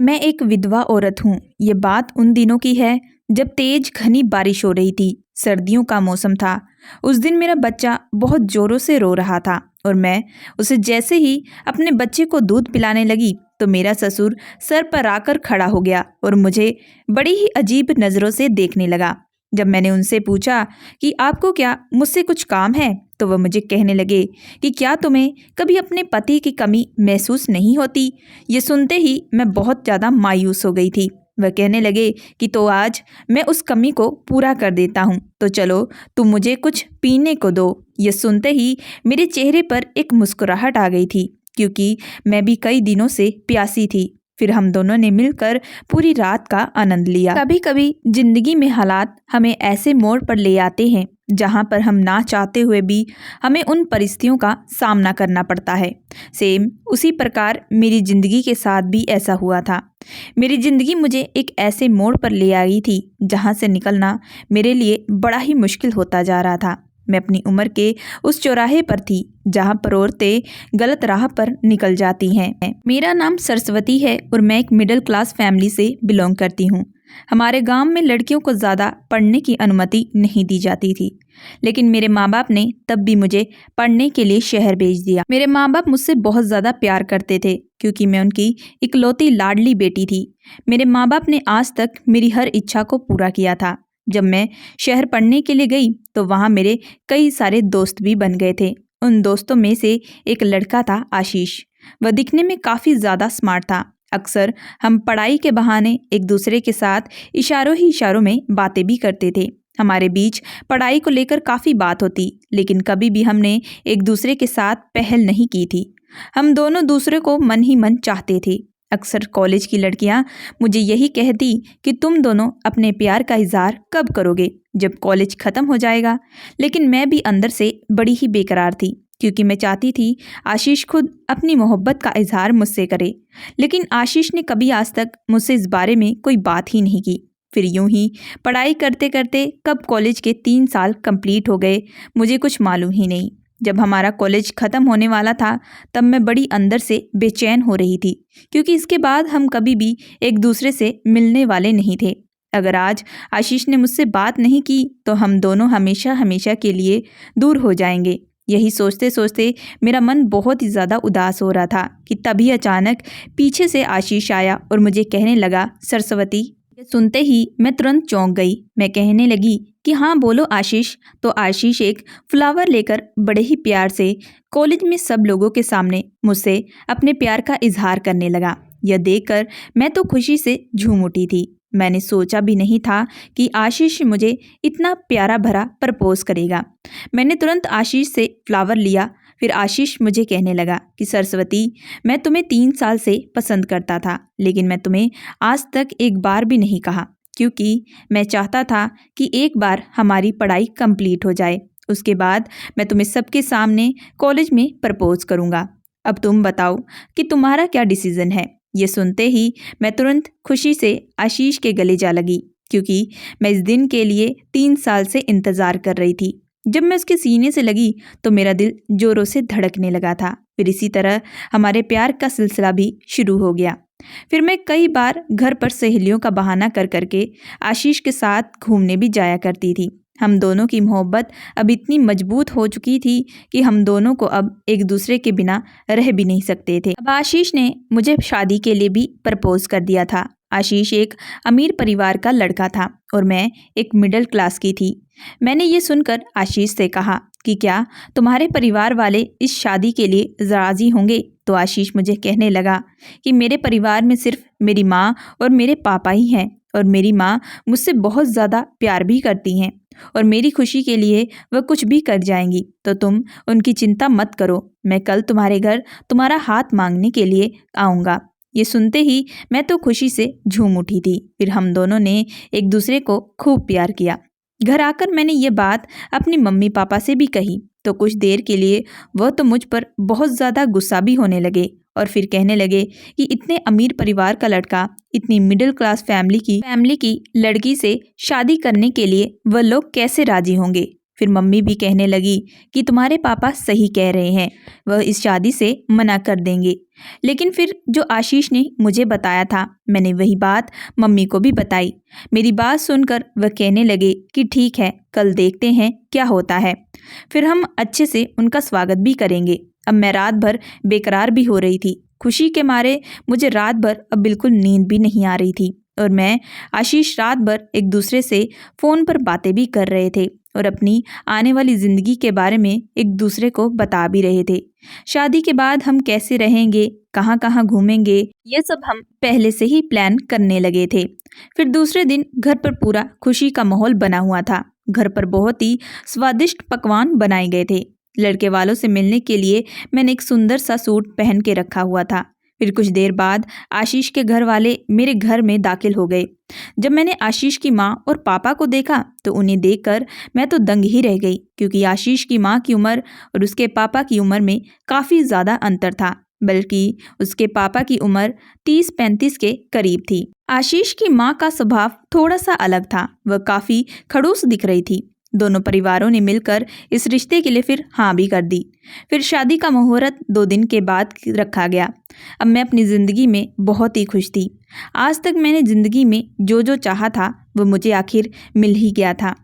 मैं एक विधवा औरत हूँ। ये बात उन दिनों की है जब तेज घनी बारिश हो रही थी। सर्दियों का मौसम था। उस दिन मेरा बच्चा बहुत जोरों से रो रहा था और मैं उसे जैसे ही अपने बच्चे को दूध पिलाने लगी तो मेरा ससुर सर पर आकर खड़ा हो गया और मुझे बड़ी ही अजीब नज़रों से देखने लगा। जब मैंने उनसे पूछा कि आपको क्या मुझसे कुछ काम है, तो वह मुझे कहने लगे कि क्या तुम्हें कभी अपने पति की कमी महसूस नहीं होती। ये सुनते ही मैं बहुत ज़्यादा मायूस हो गई थी। वह कहने लगे कि तो आज मैं उस कमी को पूरा कर देता हूँ, तो चलो तुम मुझे कुछ पीने को दो। ये सुनते ही मेरे चेहरे पर एक मुस्कुराहट आ गई थी, क्योंकि मैं भी कई दिनों से प्यासी थी। फिर हम दोनों ने मिलकर पूरी रात का आनंद लिया। कभी कभी जिंदगी में हालात हमें ऐसे मोड़ पर ले आते हैं जहाँ पर हम ना चाहते हुए भी हमें उन परिस्थितियों का सामना करना पड़ता है। सेम उसी प्रकार मेरी ज़िंदगी के साथ भी ऐसा हुआ था। मेरी ज़िंदगी मुझे एक ऐसे मोड़ पर ले आई थी जहाँ से निकलना मेरे लिए बड़ा ही मुश्किल होता जा रहा था। मैं अपनी उम्र के उस चौराहे पर थी जहाँ पर औरतें गलत राह पर निकल जाती हैं। मेरा नाम सरस्वती है और मैं एक मिडिल क्लास फैमिली से बिलोंग करती हूँ। हमारे गांव में लड़कियों को ज़्यादा पढ़ने की अनुमति नहीं दी जाती थी, लेकिन मेरे माँ बाप ने तब भी मुझे पढ़ने के लिए शहर भेज दिया। मेरे माँ बाप मुझसे बहुत ज़्यादा प्यार करते थे, क्योंकि मैं उनकी इकलौती लाडली बेटी थी। मेरे माँ बाप ने आज तक मेरी हर इच्छा को पूरा किया था। जब मैं शहर पढ़ने के लिए गई तो वहाँ मेरे कई सारे दोस्त भी बन गए थे। उन दोस्तों में से एक लड़का था आशीष। वह दिखने में काफ़ी ज़्यादा स्मार्ट था। अक्सर हम पढ़ाई के बहाने एक दूसरे के साथ इशारों ही इशारों में बातें भी करते थे। हमारे बीच पढ़ाई को लेकर काफ़ी बात होती, लेकिन कभी भी हमने एक दूसरे के साथ पहल नहीं की थी। हम दोनों दूसरे को मन ही मन चाहते थे। अक्सर कॉलेज की लड़कियां मुझे यही कहती कि तुम दोनों अपने प्यार का इजहार कब करोगे, जब कॉलेज ख़त्म हो जाएगा। लेकिन मैं भी अंदर से बड़ी ही बेकरार थी, क्योंकि मैं चाहती थी आशीष खुद अपनी मोहब्बत का इजहार मुझसे करे। लेकिन आशीष ने कभी आज तक मुझसे इस बारे में कोई बात ही नहीं की। फिर यूं ही पढ़ाई करते करते कब कॉलेज के 3 साल कंप्लीट हो गए, मुझे कुछ मालूम ही नहीं। जब हमारा कॉलेज ख़त्म होने वाला था तब मैं बड़ी अंदर से बेचैन हो रही थी, क्योंकि इसके बाद हम कभी भी एक दूसरे से मिलने वाले नहीं थे। अगर आज आशीष ने मुझसे बात नहीं की तो हम दोनों हमेशा हमेशा के लिए दूर हो जाएंगे। यही सोचते सोचते मेरा मन बहुत ही ज़्यादा उदास हो रहा था कि तभी अचानक पीछे से आशीष आया और मुझे कहने लगा, सरस्वती। सुनते ही मैं तुरंत चौंक गई। मैं कहने लगी कि हाँ बोलो आशीष। तो आशीष एक फ्लावर लेकर बड़े ही प्यार से कॉलेज में सब लोगों के सामने मुझसे अपने प्यार का इजहार करने लगा। यह देखकर मैं तो खुशी से झूम उठी थी। मैंने सोचा भी नहीं था कि आशीष मुझे इतना प्यारा भरा प्रपोज करेगा। मैंने तुरंत आशीष से फ्लावर लिया। फिर आशीष मुझे कहने लगा कि सरस्वती, मैं तुम्हें 3 साल से पसंद करता था, लेकिन मैं तुम्हें आज तक एक बार भी नहीं कहा, क्योंकि मैं चाहता था कि एक बार हमारी पढ़ाई कंप्लीट हो जाए, उसके बाद मैं तुम्हें सबके सामने कॉलेज में प्रपोज करूँगा। अब तुम बताओ कि तुम्हारा क्या डिसीज़न है। ये सुनते ही मैं तुरंत खुशी से आशीष के गले जा लगी, क्योंकि मैं इस दिन के लिए 3 साल से इंतज़ार कर रही थी। जब मैं उसके सीने से लगी तो मेरा दिल जोरों से धड़कने लगा था। फिर इसी तरह हमारे प्यार का सिलसिला भी शुरू हो गया। फिर मैं कई बार घर पर सहेलियों का बहाना कर करके आशीष के साथ घूमने भी जाया करती थी। हम दोनों की मोहब्बत अब इतनी मजबूत हो चुकी थी कि हम दोनों को अब एक दूसरे के बिना रह भी नहीं सकते थे। अब आशीष ने मुझे शादी के लिए भी प्रपोज कर दिया था। आशीष एक अमीर परिवार का लड़का था और मैं एक मिडिल क्लास की थी। मैंने ये सुनकर आशीष से कहा कि क्या तुम्हारे परिवार वाले इस शादी के लिए राज़ी होंगे। तो आशीष मुझे कहने लगा कि मेरे परिवार में सिर्फ मेरी माँ और मेरे पापा ही हैं, और मेरी माँ मुझसे बहुत ज़्यादा प्यार भी करती हैं और मेरी खुशी के लिए वह कुछ भी कर जाएंगी, तो तुम उनकी चिंता मत करो। मैं कल तुम्हारे घर तुम्हारा हाथ मांगने के लिए आऊँगा। ये सुनते ही मैं तो खुशी से झूम उठी थी। फिर हम दोनों ने एक दूसरे को खूब प्यार किया। घर आकर मैंने ये बात अपनी मम्मी पापा से भी कही, तो कुछ देर के लिए वह तो मुझ पर बहुत ज़्यादा गुस्सा भी होने लगे और फिर कहने लगे कि इतने अमीर परिवार का लड़का इतनी मिडिल क्लास फैमिली की लड़की से शादी करने के लिए वह लोग कैसे राजी होंगे। फिर मम्मी भी कहने लगी कि तुम्हारे पापा सही कह रहे हैं, वह इस शादी से मना कर देंगे। लेकिन फिर जो आशीष ने मुझे बताया था, मैंने वही बात मम्मी को भी बताई। मेरी बात सुनकर वह कहने लगे कि ठीक है, कल देखते हैं क्या होता है, फिर हम अच्छे से उनका स्वागत भी करेंगे। अब मैं रात भर बेकरार भी हो रही थी। खुशी के मारे मुझे रात भर अब बिल्कुल नींद भी नहीं आ रही थी और मैं आशीष रात भर एक दूसरे से फ़ोन पर बातें भी कर रहे थे और अपनी आने वाली ज़िंदगी के बारे में एक दूसरे को बता भी रहे थे। शादी के बाद हम कैसे रहेंगे, कहाँ कहाँ घूमेंगे, ये सब हम पहले से ही प्लान करने लगे थे। फिर दूसरे दिन घर पर पूरा खुशी का माहौल बना हुआ था। घर पर बहुत ही स्वादिष्ट पकवान बनाए गए थे। लड़के वालों से मिलने के लिए मैंने एक सुंदर सा सूट पहन के रखा हुआ था। फिर कुछ देर बाद आशीष के घर वाले मेरे घर में दाखिल हो गए। जब मैंने आशीष की माँ और पापा को देखा तो उन्हें देखकर मैं तो दंग ही रह गई, क्योंकि आशीष की माँ की उम्र और उसके पापा की उम्र में काफ़ी ज़्यादा अंतर था, बल्कि उसके पापा की उम्र 30-35 के करीब थी। आशीष की माँ का स्वभाव थोड़ा सा अलग था, वह काफ़ी खड़ूस दिख रही थी। दोनों परिवारों ने मिलकर इस रिश्ते के लिए फिर हाँ भी कर दी। फिर शादी का मुहूर्त 2 दिन के बाद रखा गया। अब मैं अपनी ज़िंदगी में बहुत ही खुश थी। आज तक मैंने ज़िंदगी में जो जो चाहा था वो मुझे आखिर मिल ही गया था।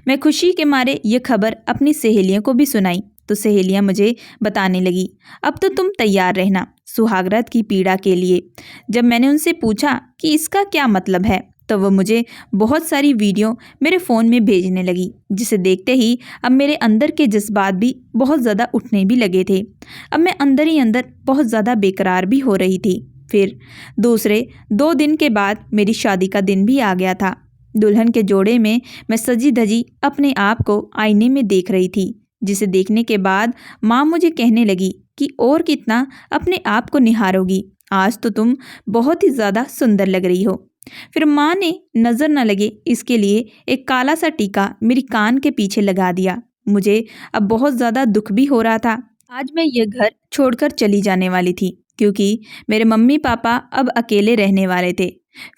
मैं खुशी के मारे ये खबर अपनी सहेलियों को भी सुनाई तो सहेलियाँ मुझे बताने लगी, अब तो तुम तैयार रहना सुहागरात की पीड़ा के लिए। जब मैंने उनसे पूछा कि इसका क्या मतलब है तो वो मुझे बहुत सारी वीडियो मेरे फ़ोन में भेजने लगी, जिसे देखते ही अब मेरे अंदर के जज्बात भी बहुत ज़्यादा उठने भी लगे थे। अब मैं अंदर ही अंदर बहुत ज़्यादा बेकरार भी हो रही थी। फिर दूसरे 2 दिन के बाद मेरी शादी का दिन भी आ गया था। दुल्हन के जोड़े में मैं सजी धजी अपने आप को आईने में देख रही थी, जिसे देखने के बाद माँ मुझे कहने लगी कि और कितना अपने आप को निहारोगी, आज तो तुम बहुत ही ज़्यादा सुंदर लग रही हो। फिर माँ ने नज़र न लगे इसके लिए एक काला सा टीका मेरी कान के पीछे लगा दिया। मुझे अब बहुत ज़्यादा दुख भी हो रहा था। आज मैं ये घर छोड़कर चली जाने वाली थी, क्योंकि मेरे मम्मी पापा अब अकेले रहने वाले थे।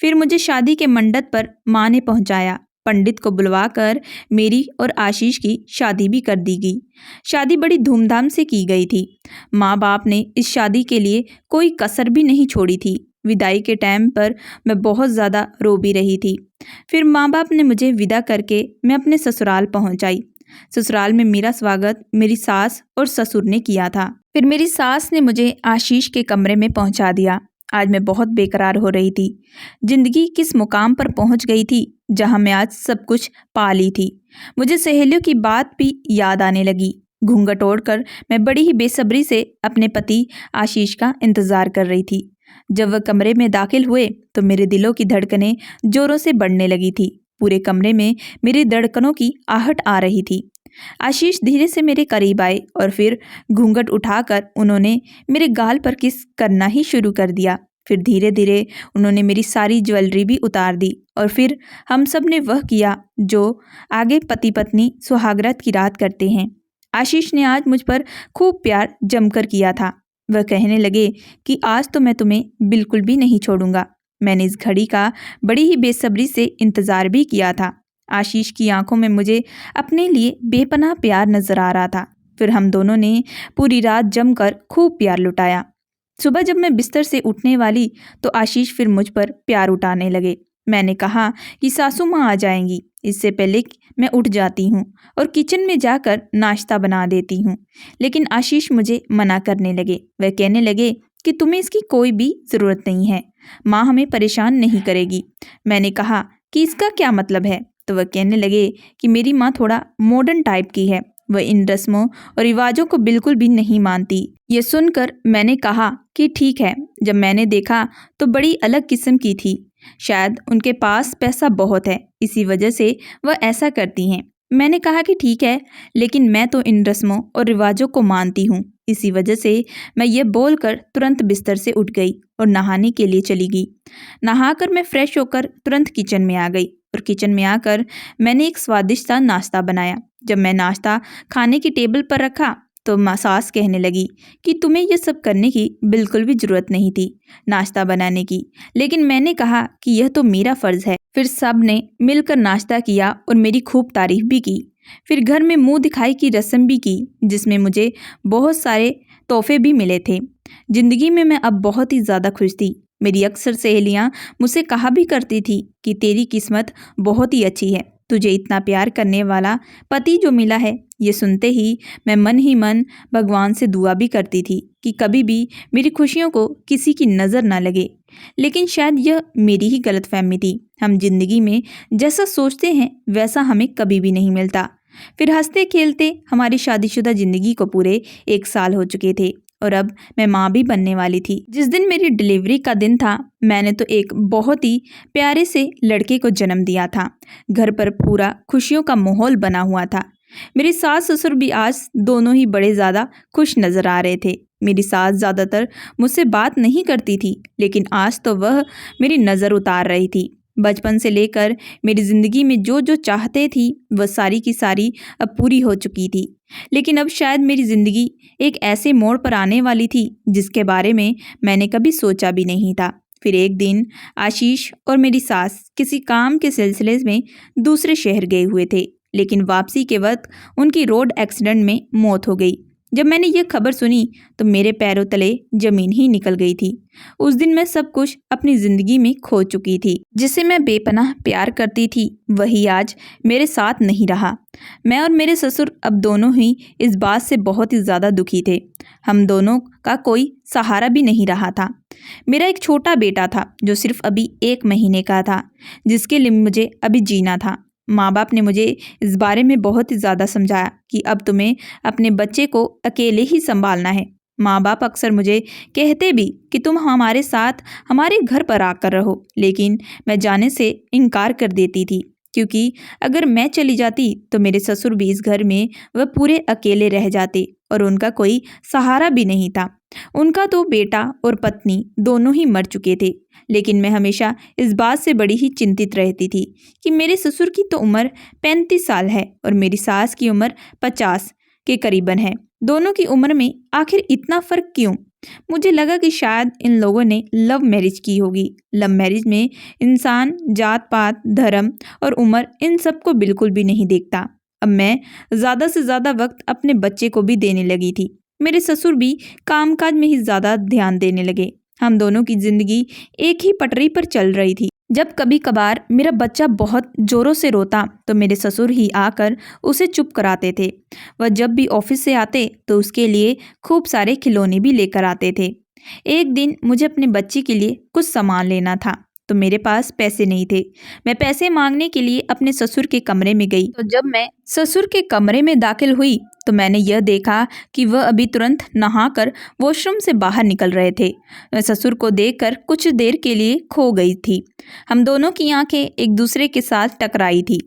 फिर मुझे शादी के मंडप पर माँ ने पहुँचाया। पंडित को बुलवाकर मेरी और आशीष की शादी भी कर दी गई। शादी बड़ी धूमधाम से की गई थी। माँ बाप ने इस शादी के लिए कोई कसर भी नहीं छोड़ी थी। विदाई के टाइम पर मैं बहुत ज़्यादा रो भी रही थी। फिर माँ बाप ने मुझे विदा करके मैं अपने ससुराल पहुँच आई। ससुराल में मेरा स्वागत मेरी सास और ससुर ने किया था। फिर मेरी सास ने मुझे आशीष के कमरे में पहुँचा दिया। आज मैं बहुत बेकरार हो रही थी। जिंदगी किस मुकाम पर पहुँच गई थी जहाँ मैं आज सब कुछ पा ली थी। मुझे सहेलियों की बात भी याद आने लगी। घूंघट ओढ़कर मैं बड़ी ही बेसब्री से अपने पति आशीष का इंतज़ार कर रही थी। जब वह कमरे में दाखिल हुए तो मेरे दिलों की धड़कनें जोरों से बढ़ने लगी थी। पूरे कमरे में मेरी धड़कनों की आहट आ रही थी। आशीष धीरे से मेरे करीब आए और फिर घूंघट उठाकर उन्होंने मेरे गाल पर किस करना ही शुरू कर दिया। फिर धीरे धीरे उन्होंने मेरी सारी ज्वेलरी भी उतार दी और फिर हम सब ने वह किया जो आगे पति पत्नी सुहागरात की रात करते हैं। आशीष ने आज मुझ पर खूब प्यार जमकर किया था। वह कहने लगे कि आज तो मैं तुम्हें बिल्कुल भी नहीं छोड़ूंगा। मैंने इस घड़ी का बड़ी ही बेसब्री से इंतज़ार भी किया था। आशीष की आंखों में मुझे अपने लिए बेपनाह प्यार नजर आ रहा था। फिर हम दोनों ने पूरी रात जमकर खूब प्यार लुटाया। सुबह जब मैं बिस्तर से उठने वाली तो आशीष फिर मुझ पर प्यार उठाने लगे। मैंने कहा कि सासू माँ आ जाएंगी, इससे पहले मैं उठ जाती हूँ और किचन में जाकर नाश्ता बना देती हूँ। लेकिन आशीष मुझे मना करने लगे। वह कहने लगे कि तुम्हें इसकी कोई भी ज़रूरत नहीं है, माँ हमें परेशान नहीं करेगी। मैंने कहा कि इसका क्या मतलब है? तो वह कहने लगे कि मेरी माँ थोड़ा मॉडर्न टाइप की है, वह इन रस्मों और रिवाजों को बिल्कुल भी नहीं मानती। ये सुनकर मैंने कहा कि ठीक है। जब मैंने देखा तो बड़ी अलग किस्म की थी। शायद उनके पास पैसा बहुत है, इसी वजह से वह ऐसा करती हैं। मैंने कहा कि ठीक है, लेकिन मैं तो इन रस्मों और रिवाजों को मानती हूँ। इसी वजह से मैं ये बोलकर तुरंत बिस्तर से उठ गई और नहाने के लिए चली गई। नहाकर मैं फ्रेश होकर तुरंत किचन में आ गई और किचन में आकर मैंने एक स्वादिष्ट सा नाश्ता बनाया। जब मैं नाश्ता खाने की टेबल पर रखा तो माँ सास कहने लगी कि तुम्हें ये सब करने की बिल्कुल भी ज़रूरत नहीं थी, नाश्ता बनाने की। लेकिन मैंने कहा कि यह तो मेरा फ़र्ज़ है। फिर सब ने मिलकर नाश्ता किया और मेरी खूब तारीफ़ भी की। फिर घर में मुंह दिखाई की रस्म भी की, जिसमें मुझे बहुत सारे तोहफे भी मिले थे। जिंदगी में मैं अब बहुत ही ज़्यादा खुश थी। मेरी अक्सर सहेलियां मुझसे कहा भी करती थी कि तेरी किस्मत बहुत ही अच्छी है, तुझे इतना प्यार करने वाला पति जो मिला है। ये सुनते ही मैं मन ही मन भगवान से दुआ भी करती थी कि कभी भी मेरी खुशियों को किसी की नज़र ना लगे। लेकिन शायद यह मेरी ही गलतफहमी थी। हम जिंदगी में जैसा सोचते हैं वैसा हमें कभी भी नहीं मिलता। फिर हंसते खेलते हमारी शादीशुदा जिंदगी को पूरे 1 साल हो चुके थे और अब मैं माँ भी बनने वाली थी। जिस दिन मेरी डिलीवरी का दिन था, मैंने तो एक बहुत ही प्यारे से लड़के को जन्म दिया था। घर पर पूरा खुशियों का माहौल बना हुआ था। मेरी सास ससुर भी आज दोनों ही बड़े ज़्यादा खुश नज़र आ रहे थे। मेरी सास ज़्यादातर मुझसे बात नहीं करती थी, लेकिन आज तो वह मेरी नज़र उतार रही थी। बचपन से लेकर मेरी ज़िंदगी में जो जो चाहते थी वह सारी की सारी अब पूरी हो चुकी थी। लेकिन अब शायद मेरी ज़िंदगी एक ऐसे मोड़ पर आने वाली थी जिसके बारे में मैंने कभी सोचा भी नहीं था। फिर एक दिन आशीष और मेरी सास किसी काम के सिलसिले में दूसरे शहर गए हुए थे, लेकिन वापसी के वक्त उनकी रोड एक्सीडेंट में मौत हो गई। जब मैंने ये खबर सुनी तो मेरे पैरों तले जमीन ही निकल गई थी। उस दिन मैं सब कुछ अपनी जिंदगी में खो चुकी थी। जिसे मैं बेपनाह प्यार करती थी वही आज मेरे साथ नहीं रहा। मैं और मेरे ससुर अब दोनों ही इस बात से बहुत ही ज़्यादा दुखी थे। हम दोनों का कोई सहारा भी नहीं रहा था। मेरा एक छोटा बेटा था जो सिर्फ अभी 1 महीने का था, जिसके लिए मुझे अभी जीना था। माँ बाप ने मुझे इस बारे में बहुत ही ज़्यादा समझाया कि अब तुम्हें अपने बच्चे को अकेले ही संभालना है। माँ बाप अक्सर मुझे कहते भी कि तुम हमारे साथ हमारे घर पर आकर रहो, लेकिन मैं जाने से इनकार कर देती थी, क्योंकि अगर मैं चली जाती तो मेरे ससुर भी इस घर में वह पूरे अकेले रह जाते और उनका कोई सहारा भी नहीं था। उनका तो बेटा और पत्नी दोनों ही मर चुके थे। लेकिन मैं हमेशा इस बात से बड़ी ही चिंतित रहती थी कि मेरे ससुर की तो उम्र 35 साल है और मेरी सास की उम्र 50 के करीबन है। दोनों की उम्र में आखिर इतना फ़र्क क्यों? मुझे लगा कि शायद इन लोगों ने लव मैरिज की होगी। लव मैरिज में इंसान जात पात, धर्म और उम्र इन सब को बिल्कुल भी नहीं देखता। अब मैं ज़्यादा से ज़्यादा वक्त अपने बच्चे को भी देने लगी थी। मेरे ससुर भी कामकाज में ही ज़्यादा ध्यान देने लगे। हम दोनों की जिंदगी एक ही पटरी पर चल रही थी। जब कभी कभार मेरा बच्चा बहुत जोरों से रोता तो मेरे ससुर ही आकर उसे चुप कराते थे। वह जब भी ऑफिस से आते तो उसके लिए खूब सारे खिलौने भी लेकर आते थे। एक दिन मुझे अपने बच्चे के लिए कुछ सामान लेना था तो मेरे पास पैसे नहीं थे। मैं पैसे मांगने के लिए अपने ससुर के कमरे में गई। तो जब मैं ससुर के कमरे में दाखिल हुई तो मैंने यह देखा कि वह अभी तुरंत नहाकर वॉशरूम से बाहर निकल रहे थे। मैं ससुर को देखकर कुछ देर के लिए खो गई थी। हम दोनों की आंखें एक दूसरे के साथ टकराई थी।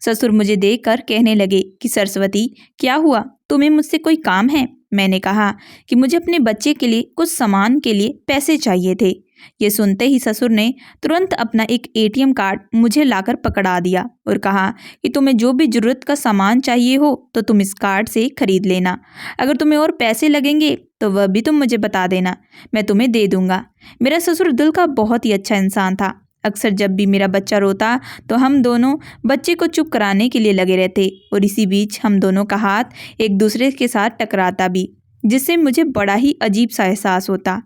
ससुर मुझे देखकर कहने लगे कि सरस्वती, क्या हुआ, तुम्हें मुझसे कोई काम है? मैंने कहा कि मुझे अपने बच्चे के लिए कुछ सामान के लिए पैसे चाहिए थे। ये सुनते ही ससुर ने तुरंत अपना एक एटीएम कार्ड मुझे लाकर पकड़ा दिया और कहा कि तुम्हें जो भी ज़रूरत का सामान चाहिए हो तो तुम इस कार्ड से खरीद लेना। अगर तुम्हें और पैसे लगेंगे तो वह भी तुम मुझे बता देना, मैं तुम्हें दे दूंगा। मेरा ससुर दिल का बहुत ही अच्छा इंसान था। अक्सर जब भी मेरा बच्चा रोता तो हम दोनों बच्चे को चुप कराने के लिए लगे रहते और इसी बीच हम दोनों का हाथ एक दूसरे के साथ टकराता भी, जिससे मुझे बड़ा ही अजीब सा एहसास होता।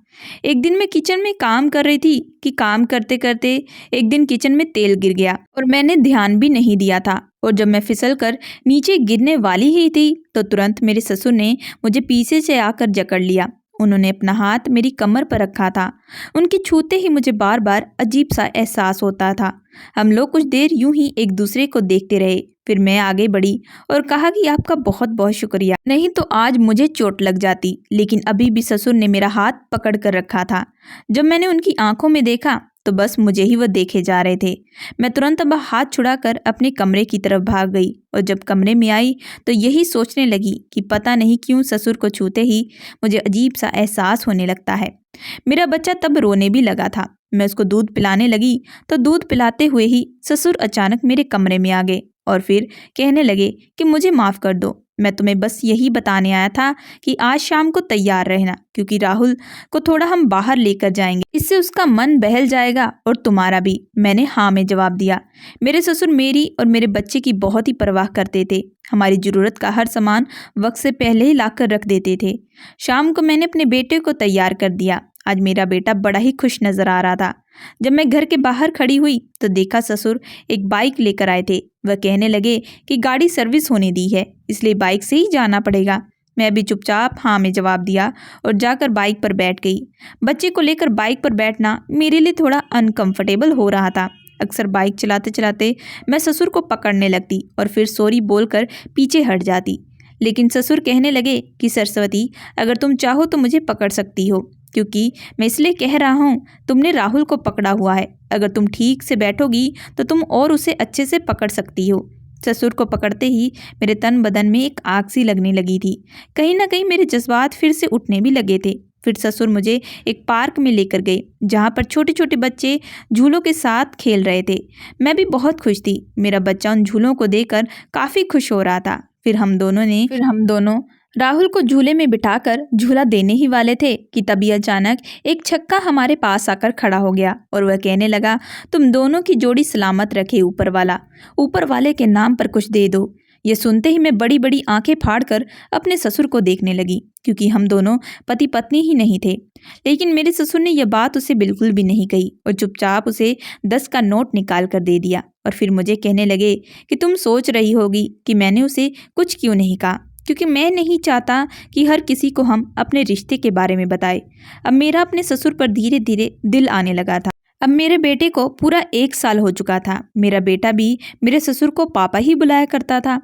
एक दिन मैं किचन में काम कर रही थी कि काम करते करते एक दिन किचन में तेल गिर गया और मैंने ध्यान भी नहीं दिया था, और जब मैं फिसल कर नीचे गिरने वाली ही थी तो तुरंत मेरे ससुर ने मुझे पीछे से आकर जकड़ लिया। उन्होंने अपना हाथ मेरी कमर पर रखा था। उनके छूते ही मुझे बार बार अजीब सा एहसास होता था। हम लोग कुछ देर यूं ही एक दूसरे को देखते रहे। फिर मैं आगे बढ़ी और कहा कि आपका बहुत बहुत शुक्रिया, नहीं तो आज मुझे चोट लग जाती। लेकिन अभी भी ससुर ने मेरा हाथ पकड़ कर रखा था। जब मैंने उनकी आंखों में देखा तो बस मुझे ही वह देखे जा रहे थे। मैं तुरंत अब हाथ छुड़ाकर अपने कमरे की तरफ भाग गई और जब कमरे में आई तो यही सोचने लगी कि पता नहीं क्यों ससुर को छूते ही मुझे अजीब सा एहसास होने लगता है। मेरा बच्चा तब रोने भी लगा था। मैं उसको दूध पिलाने लगी तो दूध पिलाते हुए ही ससुर अचानक मेरे कमरे में आ गए और फिर कहने लगे कि मुझे माफ़ कर दो, मैं तुम्हें बस यही बताने आया था कि आज शाम को तैयार रहना, क्योंकि राहुल को थोड़ा हम बाहर लेकर जाएंगे, इससे उसका मन बहल जाएगा और तुम्हारा भी। मैंने हाँ में जवाब दिया। मेरे ससुर मेरी और मेरे बच्चे की बहुत ही परवाह करते थे। हमारी ज़रूरत का हर सामान वक्त से पहले ही लाकर रख देते थे। शाम को मैंने अपने बेटे को तैयार कर दिया। आज मेरा बेटा बड़ा ही खुश नजर आ रहा था। जब मैं घर के बाहर खड़ी हुई तो देखा ससुर एक बाइक लेकर आए थे। वह कहने लगे कि गाड़ी सर्विस होने दी है, इसलिए बाइक से ही जाना पड़ेगा। मैं भी चुपचाप हाँ में जवाब दिया और जाकर बाइक पर बैठ गई। बच्चे को लेकर बाइक पर बैठना मेरे लिए थोड़ा अनकंफर्टेबल हो रहा था। अक्सर बाइक चलाते चलाते मैं ससुर को पकड़ने लगती और फिर सॉरी बोलकर पीछे हट जाती। लेकिन ससुर कहने लगे कि सरस्वती, अगर तुम चाहो तो मुझे पकड़ सकती हो, क्योंकि मैं इसलिए कह रहा हूँ, तुमने राहुल को पकड़ा हुआ है। अगर तुम ठीक से बैठोगी तो तुम और उसे अच्छे से पकड़ सकती हो। ससुर को पकड़ते ही मेरे तन बदन में एक आग सी लगने लगी थी। कहीं ना कहीं मेरे जज्बात फिर से उठने भी लगे थे। फिर ससुर मुझे एक पार्क में लेकर गए, जहाँ पर छोटे छोटे बच्चे झूलों के साथ खेल रहे थे। मैं भी बहुत खुश थी। मेरा बच्चा उन झूलों को देखकर काफ़ी खुश हो रहा था। फिर हम दोनों राहुल को झूले में बिठाकर झूला देने ही वाले थे कि तभी अचानक एक छक्का हमारे पास आकर खड़ा हो गया और वह कहने लगा, तुम दोनों की जोड़ी सलामत रखे ऊपर वाले के नाम पर कुछ दे दो। ये सुनते ही मैं बड़ी बड़ी आंखें फाड़कर अपने ससुर को देखने लगी, क्योंकि हम दोनों पति पत्नी ही नहीं थे। लेकिन मेरे ससुर ने यह बात उसे बिल्कुल भी नहीं कही और चुपचाप उसे 10 का नोट निकाल कर दे दिया। और फिर मुझे कहने लगे कि तुम सोच रही होगी कि मैंने उसे कुछ क्यों नहीं कहा, क्योंकि मैं नहीं चाहता कि हर किसी को हम अपने रिश्ते के बारे में बताएं। अब मेरा अपने ससुर पर धीरे धीरे दिल आने लगा था। अब मेरे बेटे को पूरा 1 साल हो चुका था। मेरा बेटा भी मेरे ससुर को पापा ही बुलाया करता था।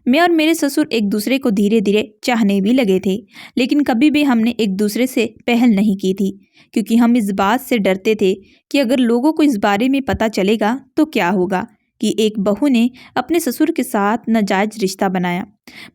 मैं और मेरे ससुर एक दूसरे को धीरे धीरे चाहने भी लगे थे, लेकिन कभी भी हमने एक दूसरे से पहल नहीं की थी, क्योंकि हम इस बात से डरते थे कि अगर लोगों को इस बारे में पता चलेगा तो क्या होगा कि एक बहू ने अपने ससुर के साथ नाजायज रिश्ता बनाया।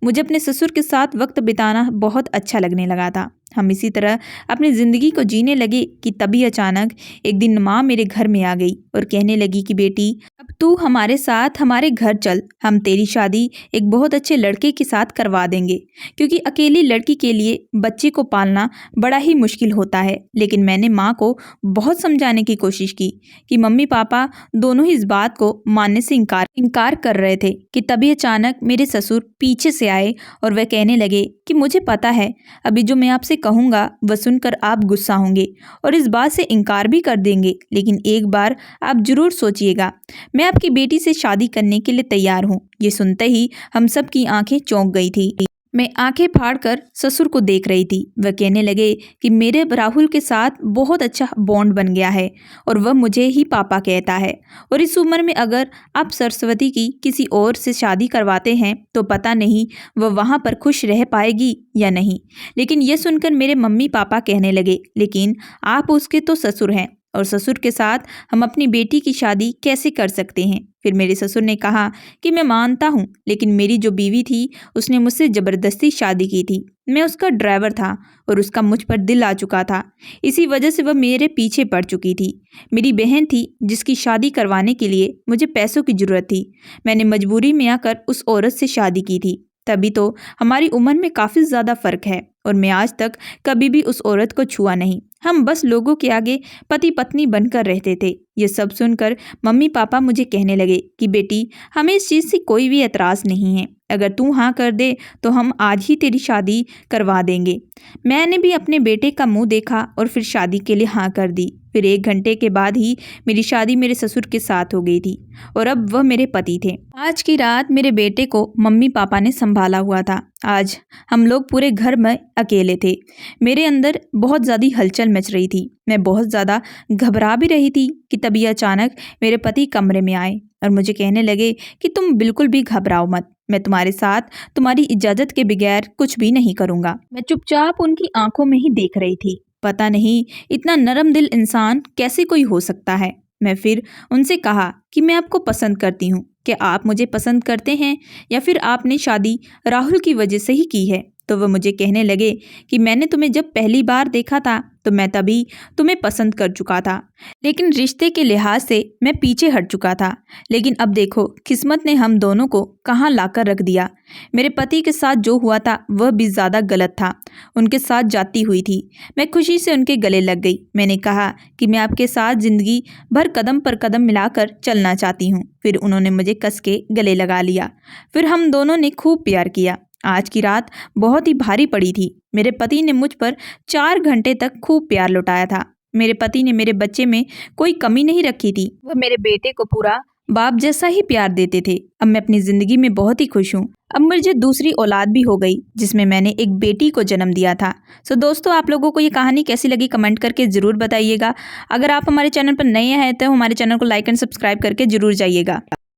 मुझे अपने ससुर के साथ वक्त बिताना बहुत अच्छा लगने लगा था। हम इसी तरह अपनी ज़िंदगी को जीने लगे कि तभी अचानक एक दिन माँ मेरे घर में आ गई और कहने लगी कि बेटी, अब तू हमारे साथ हमारे घर चल, हम तेरी शादी एक बहुत अच्छे लड़के के साथ करवा देंगे, क्योंकि अकेली लड़की के लिए बच्चे को पालना बड़ा ही मुश्किल होता है। लेकिन मैंने माँ को बहुत समझाने की कोशिश की कि मम्मी पापा दोनों ही इस बात को मानने से इनकार कर रहे थे कि तभी अचानक मेरे ससुर पीछे से आए और वह कहने लगे कि मुझे पता है अभी जो मैं आपसे कहूँगा वह सुनकर आप गुस्सा होंगे और इस बात से इनकार भी कर देंगे, लेकिन एक बार आप जरूर सोचिएगा, मैं आपकी बेटी से शादी करने के लिए तैयार हूँ। ये सुनते ही हम सब की आंखें चौंक गई थी। मैं आंखें फाड़कर ससुर को देख रही थी। वह कहने लगे कि मेरे राहुल के साथ बहुत अच्छा बॉन्ड बन गया है और वह मुझे ही पापा कहता है, और इस उम्र में अगर आप सरस्वती की किसी और से शादी करवाते हैं तो पता नहीं वह वहाँ पर खुश रह पाएगी या नहीं। लेकिन यह सुनकर मेरे मम्मी पापा कहने लगे, लेकिन आप उसके तो ससुर हैं और ससुर के साथ हम अपनी बेटी की शादी कैसे कर सकते हैं। फिर मेरे ससुर ने कहा कि मैं मानता हूँ, लेकिन मेरी जो बीवी थी उसने मुझसे ज़बरदस्ती शादी की थी। मैं उसका ड्राइवर था और उसका मुझ पर दिल आ चुका था। इसी वजह से वह मेरे पीछे पड़ चुकी थी। मेरी बहन थी जिसकी शादी करवाने के लिए मुझे पैसों की ज़रूरत थी। मैंने मजबूरी में आकर उस औरत से शादी की थी। तभी तो हमारी उम्र में काफ़ी ज़्यादा फ़र्क है और मैं आज तक कभी भी उस औरत को छुआ नहीं। हम बस लोगों के आगे पति पत्नी बनकर रहते थे। ये सब सुनकर मम्मी पापा मुझे कहने लगे कि बेटी, हमें इस चीज़ से कोई भी एतराज़ नहीं है। अगर तू हाँ कर दे तो हम आज ही तेरी शादी करवा देंगे। मैंने भी अपने बेटे का मुंह देखा और फिर शादी के लिए हाँ कर दी। फिर 1 घंटे के बाद ही मेरी शादी मेरे ससुर के साथ हो गई थी और अब वह मेरे पति थे। आज की रात मेरे बेटे को मम्मी पापा ने संभाला हुआ था। आज हम लोग पूरे घर में अकेले थे। मेरे अंदर बहुत ज़्यादा हलचल मच रही थी। मैं बहुत ज़्यादा घबरा भी रही थी कि तभी अचानक मेरे पति कमरे में आए और मुझे कहने लगे कि तुम बिल्कुल भी घबराओ मत, मैं तुम्हारे साथ तुम्हारी इजाज़त के बगैर कुछ भी नहीं करूँगा। मैं चुपचाप उनकी आंखों में ही देख रही थी। पता नहीं इतना नरम दिल इंसान कैसे कोई हो सकता है। मैं फिर उनसे कहा कि मैं आपको पसंद करती हूँ। क्या आप मुझे पसंद करते हैं या फिर आपने शादी राहुल की वजह से ही की है? तो वह मुझे कहने लगे कि मैंने तुम्हें जब पहली बार देखा था तो मैं तभी तुम्हें पसंद कर चुका था, लेकिन रिश्ते के लिहाज से मैं पीछे हट चुका था। लेकिन अब देखो किस्मत ने हम दोनों को कहाँ लाकर रख दिया। मेरे पति के साथ जो हुआ था वह भी ज़्यादा गलत था। उनके साथ जाती हुई थी। मैं खुशी से उनके गले लग गई। मैंने कहा कि मैं आपके साथ ज़िंदगी भर कदम पर कदम मिलाकर चलना चाहती हूँ। फिर उन्होंने मुझे कस के गले लगा लिया। फिर हम दोनों ने खूब प्यार किया। आज की रात बहुत ही भारी पड़ी थी। मेरे पति ने मुझ पर 4 घंटे तक खूब प्यार लुटाया था। मेरे पति ने मेरे बच्चे में कोई कमी नहीं रखी थी। वह मेरे बेटे को पूरा बाप जैसा ही प्यार देते थे। अब मैं अपनी ज़िंदगी में बहुत ही खुश हूँ। अब मुझे दूसरी औलाद भी हो गई जिसमें मैंने एक बेटी को जन्म दिया था। सो दोस्तों, आप लोगों को ये कहानी कैसी लगी कमेंट करके ज़रूर बताइएगा। अगर आप हमारे चैनल पर नए हैं तो हमारे चैनल को लाइक एंड सब्सक्राइब करके ज़रूर जाइएगा।